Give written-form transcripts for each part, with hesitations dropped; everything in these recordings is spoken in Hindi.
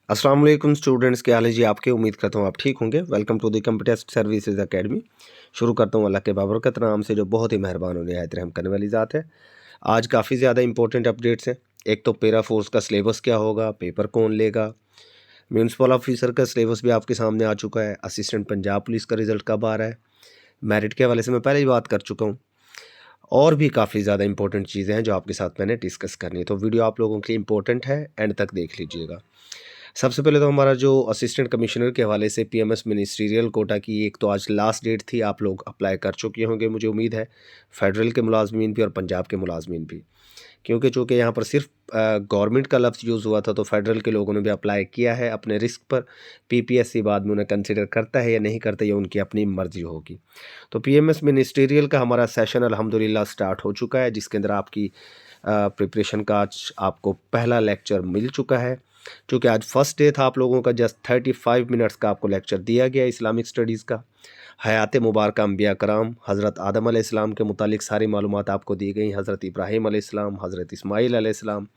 अस्सलाम वालेकुम स्टूडेंट्स, क्या हाल है जी आपके। उम्मीद करता हूँ आप ठीक होंगे। Welcome to the computer services academy. शुरू करता हूँ अल्लाह के बाबरकत नाम से जो बहुत ही मेहरबान और निहायत रहम करने वाली ज़ात है। आज काफ़ी ज़्यादा इंपॉर्टेंट अपडेट्स हैं। एक तो पैरा फोर्स का सिलेबस क्या होगा, पेपर कौन लेगा, म्यूनसिपल ऑफिसर का सिलेबस भी आपके सामने आ चुका है, असिस्टेंट पंजाब पुलिस का रिजल्ट कब आ रहा है, मेरिट के हवाले से मैं पहले ही बात कर चुका हूँ। और भी काफ़ी ज़्यादा इंपॉर्टेंट चीज़ें हैं जो आपके साथ मैंने डिस्कस करनी है, तो वीडियो आप लोगों के लिए इंपॉर्टेंट है, एंड तक देख लीजिएगा। सबसे पहले तो हमारा जो असिस्टेंट कमिश्नर के हवाले से पीएमएस मिनिस्ट्रियल कोटा की एक तो आज लास्ट डेट थी, आप लोग अप्लाई कर चुके होंगे मुझे उम्मीद है, फेडरल के मुलाजमीन भी और पंजाब के मुलाजमीन भी। क्योंकि चूँकि यहाँ पर सिर्फ गवर्नमेंट का लफ्ज़ यूज़ हुआ था, तो फेडरल के लोगों ने भी अप्लाई किया है अपने रिस्क पर। पीपीएससी बाद में उन्हें कंसिडर करता है या नहीं करता, ये उनकी अपनी मर्जी होगी। तो पीएमएस मिनिस्ट्रियल का हमारा सेशन अल्हम्दुलिल्लाह स्टार्ट हो चुका है, जिसके अंदर आपकी प्रिपरेशन का आज आपको पहला लेक्चर मिल चुका है। चूँकि आज फर्स्ट डे था आप लोगों का, जस्ट 35 मिनट्स का आपको लेक्चर दिया गया इस्लामिक स्टडीज़ का। हयात मुबारक अम्बिया कराम, हज़रत आदम अलैहिस्सलाम के मुतालिक सारी मालूमात आपको दी गई। हज़रत इब्राहीम अलैहिस्सलाम, हज़रत इस्माईल अलैहिस्सलाम,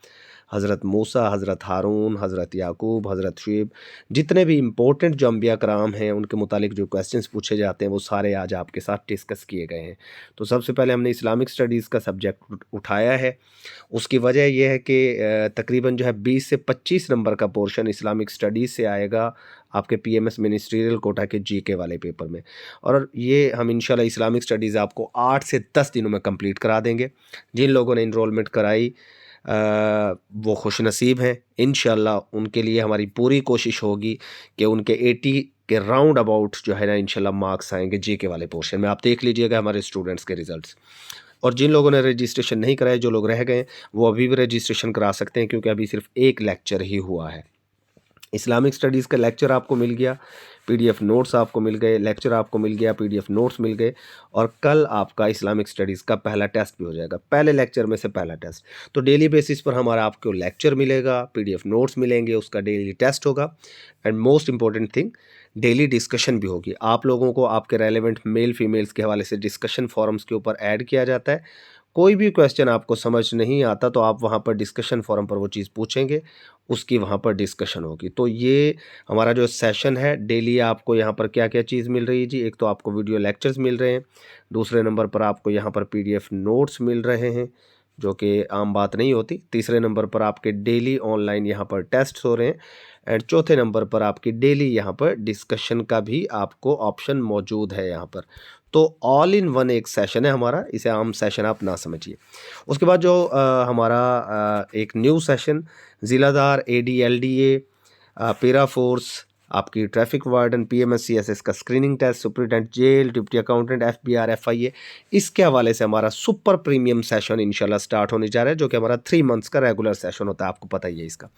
हज़रत मूसा, हज़रत हारून, हज़रत याकूब, हज़रत शुएब, जितने भी इम्पोर्टेंट जो अम्बिया कराम हैं उनके मुतालिक जो क्वेश्चंस पूछे जाते हैं वो सारे आज आपके साथ डिस्कस किए गए हैं। तो सबसे पहले हमने इस्लामिक स्टडीज़ का सब्जेक्ट उठाया है। उसकी वजह ये है कि तकरीबन जो है 20 से 25 नंबर का पोर्शन इस्लामिक स्टडीज़ से आएगा आपके पीएमएस मिनिस्ट्रियल कोटा के जीके वाले पेपर में। और ये हम इंशाल्लाह इस्लामिक स्टडीज़ आपको 8 से 10 दिनों में कंप्लीट करा देंगे। जिन लोगों ने इनरोलमेंट कराई वो खुशनसीब हैं। इंशाल्लाह उनके लिए हमारी पूरी कोशिश होगी कि उनके 80 के राउंड अबाउट जो है ना इंशाल्लाह मार्क्स आएंगे जीके वाले पोर्शन में। आप देख लीजिएगा हमारे स्टूडेंट्स के रिजल्ट्स। और जिन लोगों ने रजिस्ट्रेशन नहीं कराया, जो लोग रह गए, वो अभी भी रजिस्ट्रेशन करा सकते हैं, क्योंकि अभी सिर्फ एक लेक्चर ही हुआ है। इस्लामिक स्टडीज़ का लेक्चर आपको मिल गया, पीडीएफ नोट्स आपको मिल गए, लेक्चर आपको मिल गया, पीडीएफ नोट्स मिल गए, और कल आपका इस्लामिक स्टडीज़ का पहला टेस्ट भी हो जाएगा, पहले लेक्चर में से पहला टेस्ट। तो डेली बेसिस पर हमारा आपको लेक्चर मिलेगा, पीडीएफ नोट्स मिलेंगे, उसका डेली टेस्ट होगा, and most important thing, daily discussion भी होगी। आप लोगों को आपके रेलेवेंट मेल फीमेल्स के हवाले से डिस्कशन फोरम्स के ऊपर ऐड किया जाता है। कोई भी क्वेश्चन आपको समझ नहीं आता तो आप वहाँ पर डिस्कशन फोरम पर वो चीज़ पूछेंगे, उसकी वहाँ पर डिस्कशन होगी। तो ये हमारा जो सेशन है, डेली आपको यहाँ पर क्या-क्या चीज़ मिल रही है जी। एक तो आपको वीडियो लेक्चर्स मिल रहे हैं, दूसरे नंबर पर आपको यहाँ पर पीडीएफ नोट्स मिल रहे हैं, जो कि आम बात नहीं होती। तीसरे नंबर पर आपके डेली ऑनलाइन यहाँ पर टेस्ट्स हो रहे हैं, एंड चौथे नंबर पर आपकी डेली यहाँ पर डिस्कशन का भी आपको ऑप्शन मौजूद है यहाँ पर। तो ऑल इन वन एक सेशन है हमारा, इसे आम सेशन आप ना समझिए। उसके बाद जो हमारा एक न्यू सेशन ज़िलादार एडीएलडीए, पैरा फोर्स, आपकी ट्रैफिक वार्डन, पीएमएस-सीएसएस का screening test, superintendent jail, deputy accountant, FBR, FIA, इसके हवाले से हमारा सुपर प्रीमियम सेशन इंशाल्लाह स्टार्ट होने जा रहा है, जो कि हमारा 3 मंथ्स का रेगुलर सेशन होता है, आपको पता ही है इसका।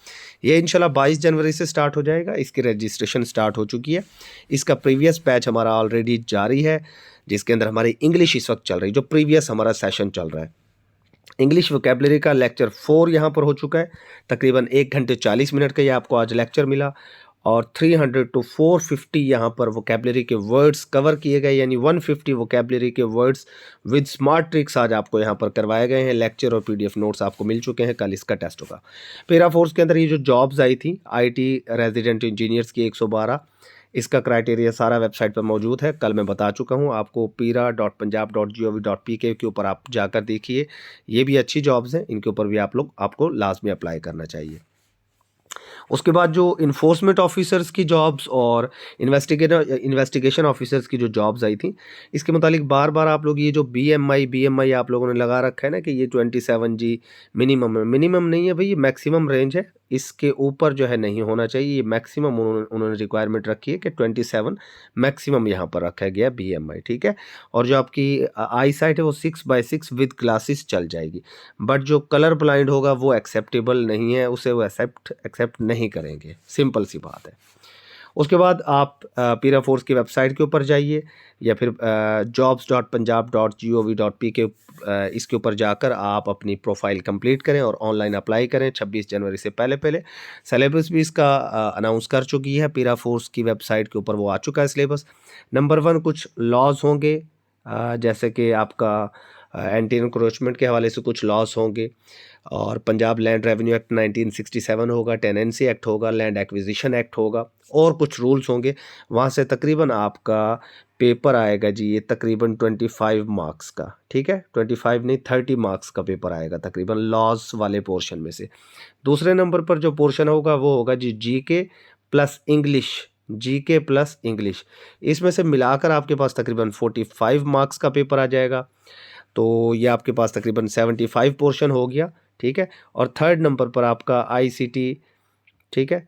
ये इंशाल्लाह 22 जनवरी से स्टार्ट हो जाएगा, इसकी रजिस्ट्रेशन स्टार्ट हो चुकी है। इसका प्रीवियस बैच हमारा ऑलरेडी जारी है, जिसके अंदर हमारी इंग्लिश इस वक्त चल रही है, जो प्रीवियस हमारा सेशन चल रहा है। इंग्लिश वोकैबुलरी का लेक्चर 4 यहाँ पर हो चुका है, तकरीबन 1 घंटे 40 मिनट का ये आपको आज लेक्चर मिला, और 300 टू 450 यहाँ पर वोकैबुलरी के वर्ड्स कवर किए गए, यानी 150 वोकैबुलरी के वर्ड्स विद स्मार्ट ट्रिक्स आज आपको यहाँ पर करवाए गए हैं। लेक्चर और पीडीएफ नोट्स आपको मिल चुके हैं, कल इसका टेस्ट होगा। पैरा फोर्स के अंदर ये जो जॉब्स आई थी, आईटी रेजिडेंट इंजीनियर्स की 112, इसका क्राइटेरिया सारा वेबसाइट पर मौजूद है, कल मैं बता चुका हूँ आपको। pira.punjab.gov.pk के ऊपर आप जाकर देखिए, ये भी अच्छी जॉब्स हैं, इनके ऊपर भी आपको लाजमी अप्लाई करना चाहिए। उसके बाद जो इन्फोर्समेंट ऑफिसर्स की जॉब्स और इन्वेस्टिगेशन ऑफिसर्स की जो जॉब्स आई थी, इसके मुतालिक बार बार आप लोग ये जो बीएमआई आप लोगों ने लगा रखा है ना कि ये 27 जी मिनिमम है, मिनिमम नहीं है भाई, ये मैक्सिमम रेंज है, इसके ऊपर जो है नहीं होना चाहिए। ये मैक्सिमम उन्होंने रिक्वायरमेंट रखी है कि 27 मैक्सिमम यहाँ पर रखा गया बीएमआई, ठीक है। और जो आपकी आई साइट है वो 6/6 विद ग्लासेस चल जाएगी, बट जो कलर ब्लाइंड होगा वो एक्सेप्टेबल नहीं है, उसे वो एक्सेप्ट नहीं करेंगे, सिंपल सी बात है। उसके बाद आप पैरा फोर्स की वेबसाइट के ऊपर जाइए, या फिर jobs.punjab.gov.pk इसके ऊपर जाकर आप अपनी प्रोफाइल कंप्लीट करें और ऑनलाइन अप्लाई करें 26 जनवरी से पहले पहले। सिलेबस भी इसका अनाउंस कर चुकी है पैरा फोर्स की वेबसाइट के ऊपर, वो आ चुका है सिलेबस। नंबर 1 कुछ लॉज होंगे, जैसे कि आपका एंटी इंक्रोचमेंट के हवाले से कुछ लॉस होंगे, और पंजाब लैंड रेवेन्यू एक्ट 1967 होगा, टेनेंसी एक्ट होगा, लैंड एक्विजिशन एक्ट होगा और कुछ रूल्स होंगे। वहाँ से तकरीबन आपका पेपर आएगा जी ये तकरीबन 25 मार्क्स का, ठीक है, 25 नहीं 30 मार्क्स का पेपर आएगा तकरीबन लॉज वाले पोर्शन में से। दूसरे नंबर पर जो पोर्शन होगा वो होगा जी GK plus English, GK plus English, इसमें से मिलाकर आपके पास तकरीबन 45 मार्क्स का पेपर आ जाएगा। तो ये आपके पास तकरीबन 75 पोर्शन हो गया, ठीक है। और थर्ड नंबर पर आपका आईसीटी, ठीक है,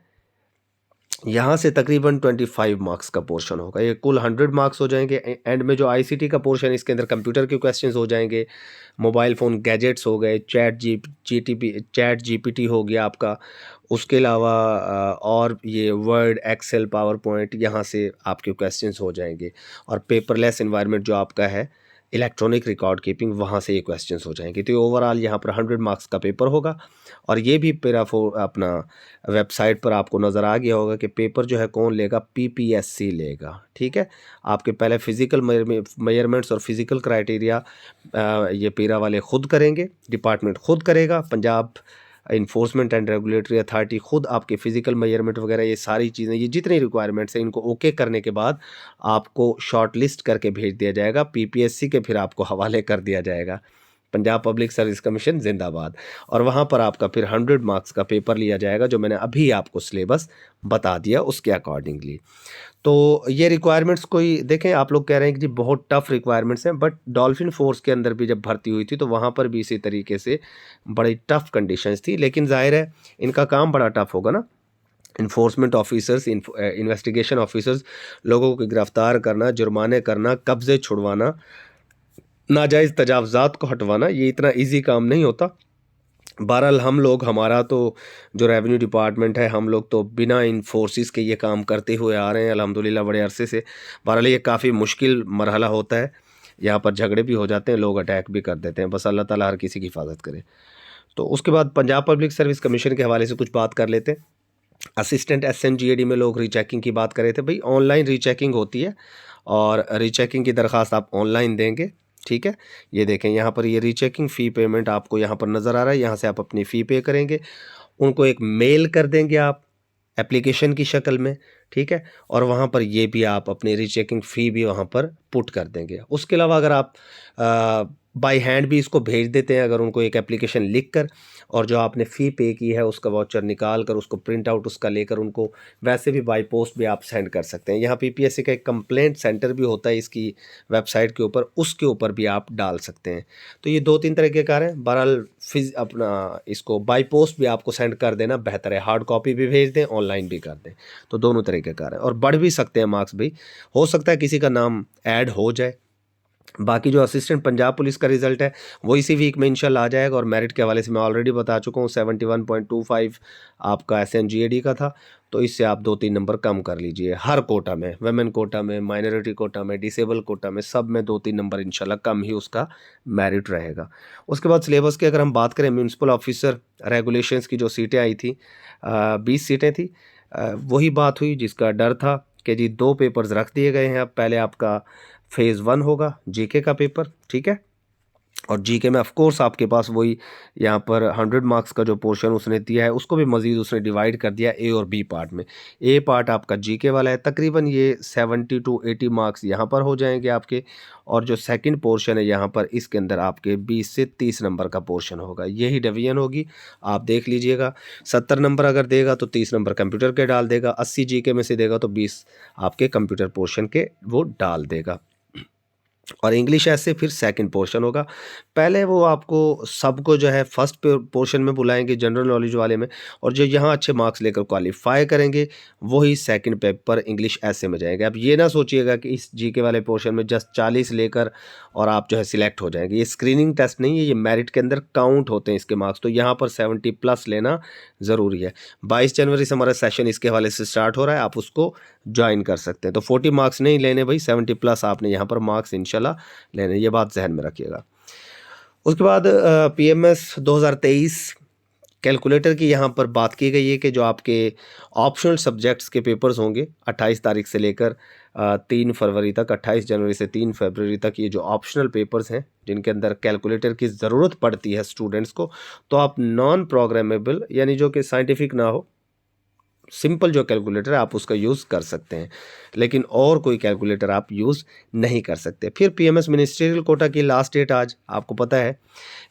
यहाँ से तकरीबन 25 मार्क्स का पोर्शन होगा, ये कुल 100 मार्क्स हो जाएंगे। एंड में जो आईसीटी का पोर्शन इसके अंदर कंप्यूटर के क्वेश्चंस हो जाएंगे, मोबाइल फ़ोन गैजेट्स हो गए, चैट जीपीटी हो गया आपका, उसके अलावा और ये वर्ड एक्सेल पावर पॉइंट यहाँ से आपके क्वेश्चंस हो जाएंगे। और पेपरलेस इन्वायरमेंट जो आपका है इलेक्ट्रॉनिक रिकॉर्ड कीपिंग, वहाँ से ये क्वेश्चंस हो जाएंगे। तो ओवरऑल यहाँ पर 100 मार्क्स का पेपर होगा। और ये भी अपना वेबसाइट पर आपको नज़र आ गया होगा कि पेपर जो है कौन लेगा, पीपीएससी लेगा, ठीक है। आपके पहले फिज़िकल मेजरमेंट्स और फिज़िकल क्राइटेरिया ये पीरा वाले ख़ुद करेंगे, डिपार्टमेंट ख़ुद करेगा, Punjab enforcement and regulatory authority खुद आपके फ़िज़िकल मेजरमेंट वगैरह ये सारी चीज़ें, ये जितनी रिक्वायरमेंट्स हैं इनको ओके करने के बाद आपको शॉर्ट लिस्ट करके भेज दिया जाएगा पीपीएससी के, फिर आपको हवाले कर दिया जाएगा। पंजाब पब्लिक सर्विस कमीशन जिंदाबाद। और वहाँ पर आपका फिर 100 मार्क्स का पेपर लिया जाएगा, जो मैंने अभी आपको सिलेबस बता दिया उसके अकॉर्डिंगली। तो ये रिक्वायरमेंट्स कोई देखें, आप लोग कह रहे हैं कि जी बहुत टफ़ रिक्वायरमेंट्स हैं, बट डॉल्फिन फोर्स के अंदर भी जब भर्ती हुई थी तो वहाँ पर भी इसी तरीके से बड़ी टफ़ कंडीशंस थी। लेकिन जाहिर है इनका काम बड़ा टफ़ होगा ना, इन्फोर्समेंट ऑफिसर्स, इन्वेस्टिगेशन ऑफिसर्स, लोगों को गिरफ्तार करना, जुर्माने करना, कब्ज़े छुड़वाना, नाजायज़ तजावज़ात को हटवाना, ये इतना ईजी काम नहीं होता। बहरहाल हम लोग, हमारा तो जो रेवेन्यू डिपार्टमेंट है, हम लोग तो बिना इन फोर्सेस के ये काम करते हुए आ रहे हैं अल्हम्दुलिल्लाह बड़े अरसे से। बहरहाल ये काफ़ी मुश्किल मरहला होता है, यहाँ पर झगड़े भी हो जाते हैं, लोग अटैक भी कर देते हैं, बस अल्लाह ताला हर किसी की हिफाजत करे। तो उसके बाद पंजाब पब्लिक सर्विस कमीशन के हवाले से कुछ बात कर लेते हैं। असिस्टेंट एसएनजीएडी में लोग रीचेकिंग की बात कर रहे थे। भाई ऑनलाइन रीचेकिंग होती है और रीचेकिंग की दरख्वास्त आप ऑनलाइन देंगे, ठीक है। ये देखें यहाँ पर ये रीचेकिंग फ़ी पेमेंट आपको यहाँ पर नज़र आ रहा है, यहाँ से आप अपनी फ़ी पे करेंगे, उनको एक मेल कर देंगे आप एप्लीकेशन की शक्ल में, ठीक है। और वहाँ पर ये भी आप अपनी रीचेकिंग फ़ी भी वहाँ पर पुट कर देंगे। उसके अलावा अगर आप बाय हैंड भी इसको भेज देते हैं, अगर उनको एक एप्लीकेशन लिख कर और जो आपने फ़ी पे की है उसका वाउचर निकाल कर उसको प्रिंट आउट उसका लेकर उनको वैसे भी बाय पोस्ट भी आप सेंड कर सकते हैं। यहाँ पीपीएससी का एक कंप्लेंट सेंटर भी होता है इसकी वेबसाइट के ऊपर, उसके ऊपर भी आप डाल सकते हैं। तो ये 2-3 तरह के कार्य हैं। बहरहाल अपना इसको बाय पोस्ट भी आपको सेंड कर देना बेहतर है, हार्ड कॉपी भी भेज दें, ऑनलाइन भी कर दें, तो दोनों तरह के कार्य हैं। और बढ़ भी सकते हैं मार्क्स भी, हो सकता है किसी का नाम ऐड हो जाए। बाकी जो असिस्टेंट पंजाब पुलिस का रिज़ल्ट है वो इसी वीक में इंशाल्लाह आ जाएगा। और मेरिट के हवाले से मैं ऑलरेडी बता चुका हूँ, 71.25 आपका एसएनजीएडी का था, तो इससे आप 2-3 नंबर कम कर लीजिए। हर कोटा में, वुमेन कोटा में, माइनॉरिटी कोटा में, डिसेबल कोटा में, सब में 2-3 नंबर इंशाल्लाह कम ही उसका मेरिट रहेगा। उसके बाद सिलेबस की अगर हम बात करें, म्यूनसिपल ऑफिसर रेगुलेशंस की जो सीटें आई थी 20 सीटें थी। वही बात हुई जिसका डर था कि जी 2 पेपर्स रख दिए गए हैं। अब पहले आपका फ़ेज़ 1 होगा जीके का पेपर, ठीक है। और जीके में ऑफ कोर्स आपके पास वही यहाँ पर 100 मार्क्स का जो पोर्शन उसने दिया है उसको भी मज़ीद उसने डिवाइड कर दिया ए और बी पार्ट में। ए पार्ट आपका जीके वाला है, तकरीबन ये 70 टू 80 मार्क्स यहाँ पर हो जाएंगे आपके। और जो सेकंड पोर्शन है यहाँ पर, इसके अंदर आपके 20 से 30 नंबर का पोर्शन होगा, यही डिवीजन होगी, आप देख लीजिएगा। 70 नंबर अगर देगा तो 30 नंबर कंप्यूटर के डाल देगा, 80 जीके में से देगा तो 20 आपके कंप्यूटर पोर्शन के वो डाल देगा। और इंग्लिश ऐसे फिर सेकंड पोर्शन होगा। पहले वो आपको सबको जो है फर्स्ट पोर्शन में बुलाएंगे जनरल नॉलेज वाले में, और जो यहाँ अच्छे मार्क्स लेकर क्वालिफाई करेंगे वही सेकंड पेपर इंग्लिश ऐसे में जाएंगे। अब ये ना सोचिएगा कि इस जीके वाले पोर्शन में जस्ट 40 लेकर और आप जो है सिलेक्ट हो जाएंगे। ये स्क्रीनिंग टेस्ट नहीं है, ये मेरिट के अंदर काउंट होते हैं इसके मार्क्स, तो यहाँ पर 70 प्लस लेना ज़रूरी है। 22 जनवरी से हमारा सेशन इसके हवाले से स्टार्ट हो रहा है, आप उसको ज्वाइन कर सकते हैं। तो 40 मार्क्स नहीं लेने भाई, 70 प्लस आपने यहाँ पर मार्क्स इंशाल्लाह लेने, ये बात जहन में रखिएगा। उसके बाद पीएमएस 2023 कैलकुलेटर की यहाँ पर बात की गई है कि जो आपके ऑप्शनल सब्जेक्ट्स के पेपर्स होंगे 28 तारीख से लेकर 3 फरवरी तक, 28 जनवरी से 3 फरवरी तक, ये जो ऑप्शनल पेपर्स हैं जिनके अंदर कैलकुलेटर की ज़रूरत पड़ती है स्टूडेंट्स को, तो आप नॉन प्रोग्रामेबल यानी जो कि साइंटिफिक ना हो, सिंपल जो कैलकुलेटर है आप उसका यूज़ कर सकते हैं, लेकिन और कोई कैलकुलेटर आप यूज़ नहीं कर सकते। फिर पीएमएस मिनिस्ट्रियल कोटा की लास्ट डेट आज आपको पता है।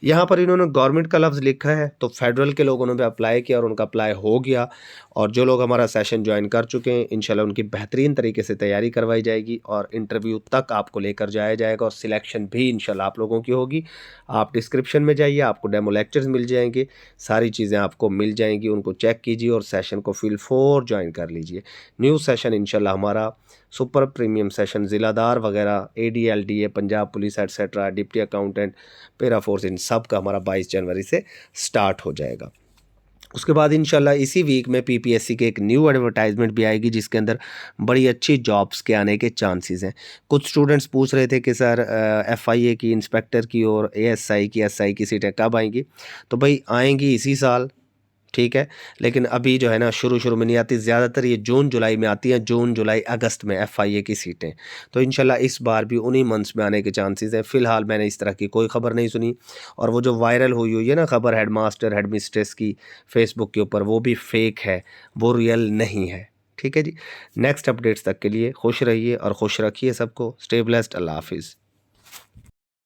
यहाँ पर इन्होंने गवर्नमेंट का लफ्ज़ लिखा है, तो फेडरल के लोगों ने भी अप्लाई किया और उनका अप्लाई हो गया, और जो लोग हमारा सेशन ज्वाइन कर चुके हैं इंशाल्लाह उनकी बेहतरीन तरीके से तैयारी करवाई जाएगी और इंटरव्यू तक आपको लेकर जाया जाएगा और सिलेक्शन भी इंशाल्लाह आप लोगों की होगी। आप डिस्क्रिप्शन में जाइए, आपको डेमो लेक्चर्स मिल जाएंगे, सारी चीज़ें आपको मिल जाएंगी, उनको चेक कीजिए और सेशन को फील फोर ज्वाइन कर लीजिए। न्यू सेशन इंशाल्लाह हमारा सुपर प्रीमियम सेशन ज़िलादार वगैरह, ADLDA, Punjab police etcetera, deputy accountant, para force, इन सब का हमारा 22 जनवरी से स्टार्ट हो जाएगा। उसके बाद इंशाल्लाह इसी वीक में PPSC के एक न्यू एडवर्टाइजमेंट भी आएगी जिसके अंदर बड़ी अच्छी जॉब्स के आने के चांसेस हैं। कुछ स्टूडेंट्स पूछ रहे थे कि सर FIA की, इंस्पेक्टर की और ASI की, SI की सीटें कब आएंगी? तो भाई आएंगी इसी साल, ठीक है, लेकिन अभी जो है ना शुरू में नहीं आती, ज़्यादातर ये जून जुलाई में आती हैं, जून जुलाई अगस्त में FIA की सीटें। तो इंशाल्लाह इस बार भी उन्हीं मंथ्स में आने के चांसेस हैं। फ़िलहाल मैंने इस तरह की कोई ख़बर नहीं सुनी, और वो जो वायरल हुई हुई है ना खबर हेडमास्टर हेडमिस्ट्रेस की फेसबुक के ऊपर, वो भी फेक है, वो रियल नहीं है। ठीक है जी। नेक्स्ट अपडेट्स तक के लिए खुश रहिए और खुश रखिए सबको। Stay blessed. अल्लाह हाफिज़।